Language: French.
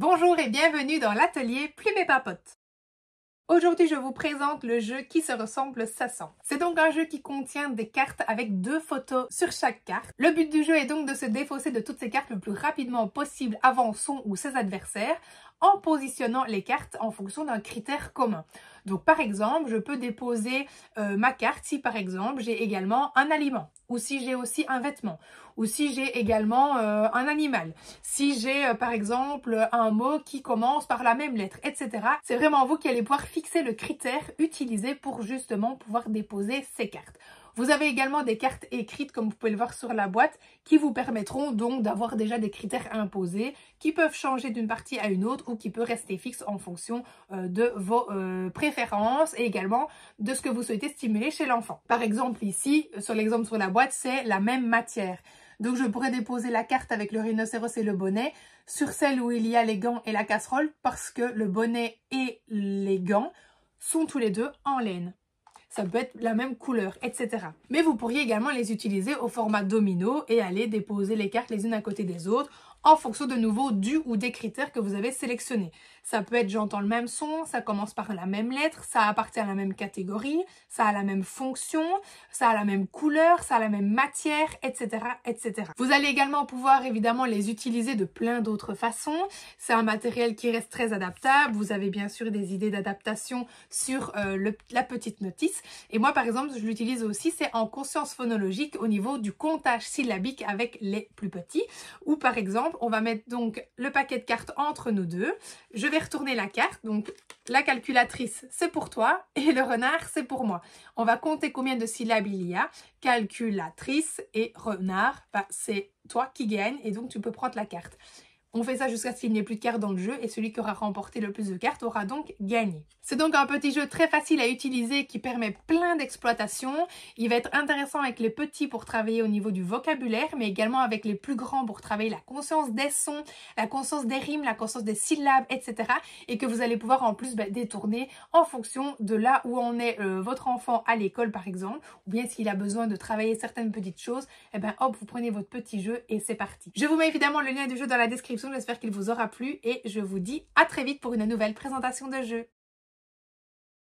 Bonjour et bienvenue dans l'atelier Plume et Papote. Aujourd'hui, je vous présente le jeu Qui se ressemble s'assemble. C'est donc un jeu qui contient des cartes avec 2 photos sur chaque carte. Le but du jeu est donc de se défausser de toutes ces cartes le plus rapidement possible avant son ou ses adversaires en positionnant les cartes en fonction d'un critère commun. Donc par exemple, je peux déposer ma carte si par exemple j'ai également un aliment, ou si j'ai aussi un vêtement, ou si j'ai également un animal, si j'ai par exemple un mot qui commence par la même lettre, etc. C'est vraiment vous qui allez pouvoir fixer le critère utilisé pour justement pouvoir déposer ces cartes. Vous avez également des cartes écrites, comme vous pouvez le voir sur la boîte, qui vous permettront donc d'avoir déjà des critères imposés, qui peuvent changer d'une partie à une autre ou qui peuvent rester fixes en fonction de vos préférences et également de ce que vous souhaitez stimuler chez l'enfant. Par exemple ici, sur l'exemple sur la boîte, c'est la même matière. Donc je pourrais déposer la carte avec le rhinocéros et le bonnet sur celle où il y a les gants et la casserole parce que le bonnet et les gants sont tous les deux en laine. Ça peut être la même couleur, etc. Mais vous pourriez également les utiliser au format domino et aller déposer les cartes les unes à côté des autres en fonction de nouveau du ou des critères que vous avez sélectionnés. Ça peut être j'entends le même son, ça commence par la même lettre, ça appartient à la même catégorie, ça a la même fonction, ça a la même couleur, ça a la même matière, etc., etc. Vous allez également pouvoir évidemment les utiliser de plein d'autres façons. C'est un matériel qui reste très adaptable. Vous avez bien sûr des idées d'adaptation sur la petite notice. Et moi par exemple, je l'utilise aussi, c'est en conscience phonologique au niveau du comptage syllabique avec les plus petits. Ou par exemple, on va mettre donc le paquet de cartes entre nous deux. Je vais retourner la carte, donc la calculatrice c'est pour toi et le renard c'est pour moi. On va compter combien de syllabes il y a. Calculatrice et renard, bah, c'est toi qui gagne et donc tu peux prendre la carte. On fait ça jusqu'à ce qu'il n'y ait plus de cartes dans le jeu et celui qui aura remporté le plus de cartes aura donc gagné. C'est donc un petit jeu très facile à utiliser qui permet plein d'exploitations. Il va être intéressant avec les petits pour travailler au niveau du vocabulaire, mais également avec les plus grands pour travailler la conscience des sons, la conscience des rimes, la conscience des syllabes, etc. Et que vous allez pouvoir en plus détourner en fonction de là où en est votre enfant à l'école par exemple, ou bien s'il a besoin de travailler certaines petites choses, et ben hop, vous prenez votre petit jeu et c'est parti. Je vous mets évidemment le lien du jeu dans la description. J'espère qu'il vous aura plu et je vous dis à très vite pour une nouvelle présentation de jeu.